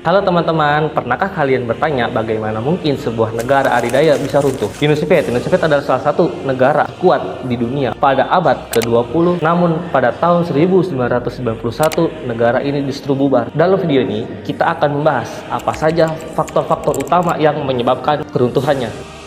Halo teman-teman, pernahkah kalian bertanya bagaimana mungkin sebuah negara adidaya bisa runtuh? Uni Soviet adalah salah satu negara kuat di dunia pada abad ke-20, namun pada tahun 1991 negara ini justru bubar. Dalam video ini, kita akan membahas apa saja faktor-faktor utama yang menyebabkan keruntuhannya.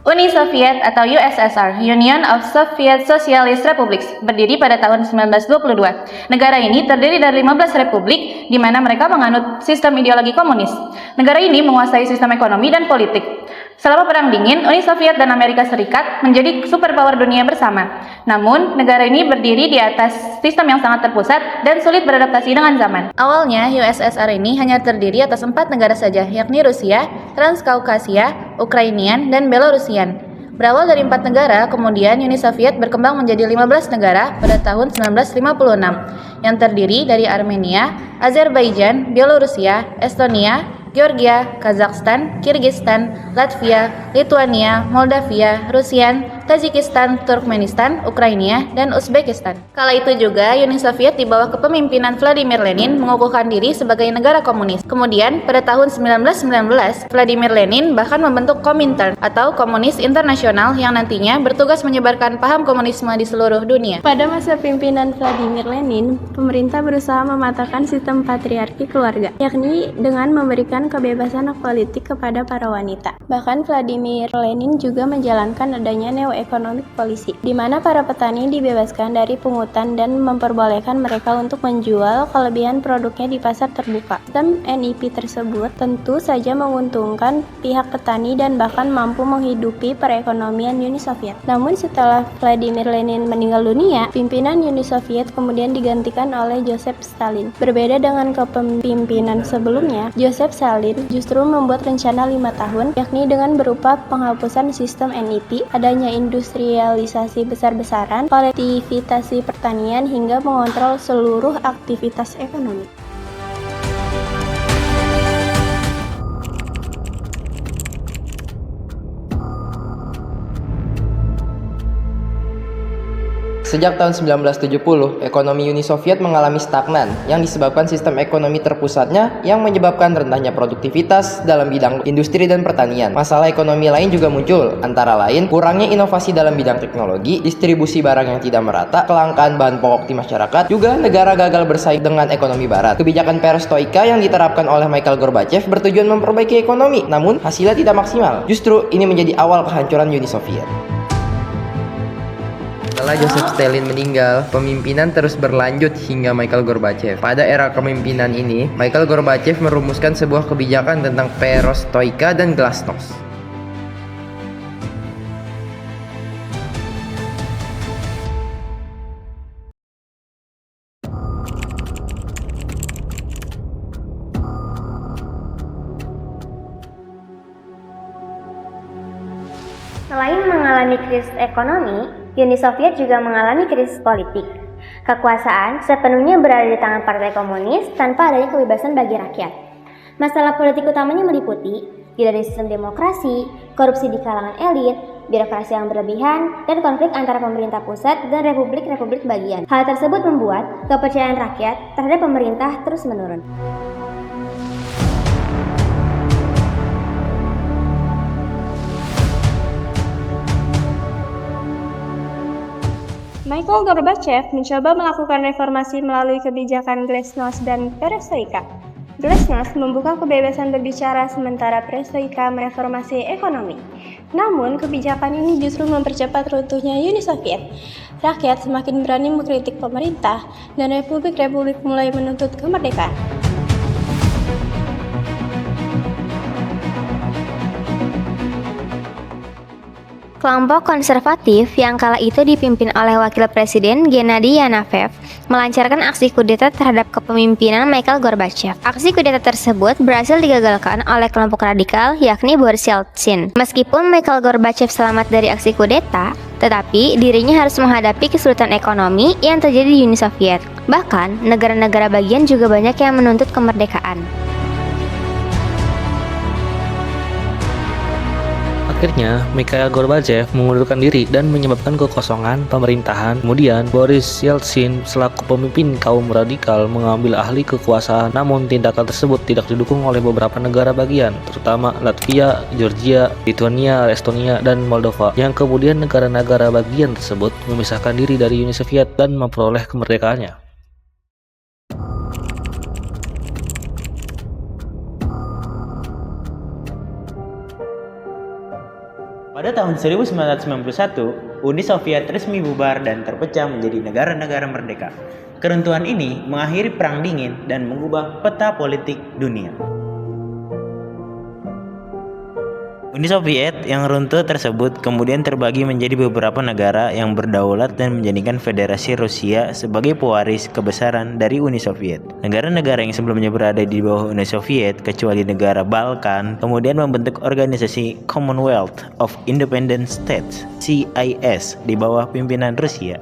Uni Soviet atau USSR, Union of Soviet Socialist Republics, berdiri pada tahun 1922. Negara ini terdiri dari 15 republik, di mana mereka menganut sistem ideologi komunis. Negara ini menguasai sistem ekonomi dan politik. Selama Perang Dingin, Uni Soviet dan Amerika Serikat menjadi superpower dunia bersama. Namun, negara ini berdiri di atas sistem yang sangat terpusat dan sulit beradaptasi dengan zaman. Awalnya, USSR ini hanya terdiri atas 4 negara saja, yakni Rusia, Transkaukasia, Ukrainian, dan Belarusian. Berawal dari 4 negara, kemudian Uni Soviet berkembang menjadi 15 negara pada tahun 1956, yang terdiri dari Armenia, Azerbaijan, Bielorusia, Estonia, Georgia, Kazakhstan, Kirgistan, Latvia, Lithuania, Moldavia, Rusia, Tajikistan, Turkmenistan, Ukraina, dan Uzbekistan. Kala itu juga Uni Soviet di bawah kepemimpinan Vladimir Lenin mengukuhkan diri sebagai negara komunis. Kemudian pada tahun 1919, Vladimir Lenin bahkan membentuk Komintern atau Komunis Internasional yang nantinya bertugas menyebarkan paham komunisme di seluruh dunia. Pada masa pimpinan Vladimir Lenin, pemerintah berusaha mematahkan sistem patriarki keluarga, yakni dengan memberikan kebebasan hak politik kepada para wanita. Bahkan Vladimir Lenin juga menjalankan adanya neo-economic policy, di mana para petani dibebaskan dari pungutan dan memperbolehkan mereka untuk menjual kelebihan produknya di pasar terbuka. Sistem NIP tersebut tentu saja menguntungkan pihak petani dan bahkan mampu menghidupi perekonomian Uni Soviet. Namun setelah Vladimir Lenin meninggal dunia, pimpinan Uni Soviet kemudian digantikan oleh Joseph Stalin. Berbeda dengan kepemimpinan sebelumnya, Joseph Stalin justru membuat rencana 5 tahun, yakni dengan berupa penghapusan sistem NIP, adanya industrialisasi besar-besaran, kolektivisasi pertanian, hingga mengontrol seluruh aktivitas ekonomi. Sejak tahun 1970, ekonomi Uni Soviet mengalami stagnan yang disebabkan sistem ekonomi terpusatnya yang menyebabkan rendahnya produktivitas dalam bidang industri dan pertanian. Masalah ekonomi lain juga muncul, antara lain kurangnya inovasi dalam bidang teknologi, distribusi barang yang tidak merata, kelangkaan bahan pokok di masyarakat, juga negara gagal bersaing dengan ekonomi barat. Kebijakan perestroika yang diterapkan oleh Mikhail Gorbachev bertujuan memperbaiki ekonomi, namun hasilnya tidak maksimal. Justru ini menjadi awal kehancuran Uni Soviet. Setelah Joseph Stalin meninggal, pemimpinan terus berlanjut hingga Mikhail Gorbachev. Pada era kepemimpinan ini, Mikhail Gorbachev merumuskan sebuah kebijakan tentang perestroika dan glasnost. Selain mengalami krisis ekonomi, Uni Soviet juga mengalami krisis politik. Kekuasaan sepenuhnya berada di tangan partai komunis tanpa adanya kebebasan bagi rakyat. Masalah politik utamanya meliputi tidak ada sistem demokrasi, korupsi di kalangan elit, birokrasi yang berlebihan, dan konflik antara pemerintah pusat dan republik-republik bagian. Hal tersebut membuat kepercayaan rakyat terhadap pemerintah terus menurun. Mikhail Gorbachev mencoba melakukan reformasi melalui kebijakan glasnost dan perestroika. Glasnost membuka kebebasan berbicara sementara perestroika mereformasi ekonomi. Namun, kebijakan ini justru mempercepat runtuhnya Uni Soviet. Rakyat semakin berani mengkritik pemerintah dan republik-republik mulai menuntut kemerdekaan. Kelompok konservatif yang kala itu dipimpin oleh Wakil Presiden Gennady Yanavev melancarkan aksi kudeta terhadap kepemimpinan Mikhail Gorbachev. Aksi kudeta tersebut berhasil digagalkan oleh kelompok radikal yakni Boris Yeltsin. Meskipun Mikhail Gorbachev selamat dari aksi kudeta, Tetapi dirinya harus menghadapi kesulitan ekonomi yang terjadi di Uni Soviet. Bahkan, negara-negara bagian juga banyak yang menuntut kemerdekaan. Akhirnya, Mikhail Gorbachev mengundurkan diri dan menyebabkan kekosongan pemerintahan. Kemudian, Boris Yeltsin selaku pemimpin kaum radikal mengambil alih kekuasaan. Namun, tindakan tersebut tidak didukung oleh beberapa negara bagian, terutama Latvia, Georgia, Lithuania, Estonia, dan Moldova. Yang kemudian negara-negara bagian tersebut memisahkan diri dari Uni Soviet dan memperoleh kemerdekaannya. Pada tahun 1991, Uni Soviet resmi bubar dan terpecah menjadi negara-negara merdeka. Keruntuhan ini mengakhiri Perang Dingin dan mengubah peta politik dunia. Uni Soviet yang runtuh tersebut kemudian terbagi menjadi beberapa negara yang berdaulat dan menjadikan Federasi Rusia sebagai pewaris kebesaran dari Uni Soviet. Negara-negara yang sebelumnya berada di bawah Uni Soviet, kecuali negara Balkan, kemudian membentuk organisasi Commonwealth of Independent States (CIS) di bawah pimpinan Rusia.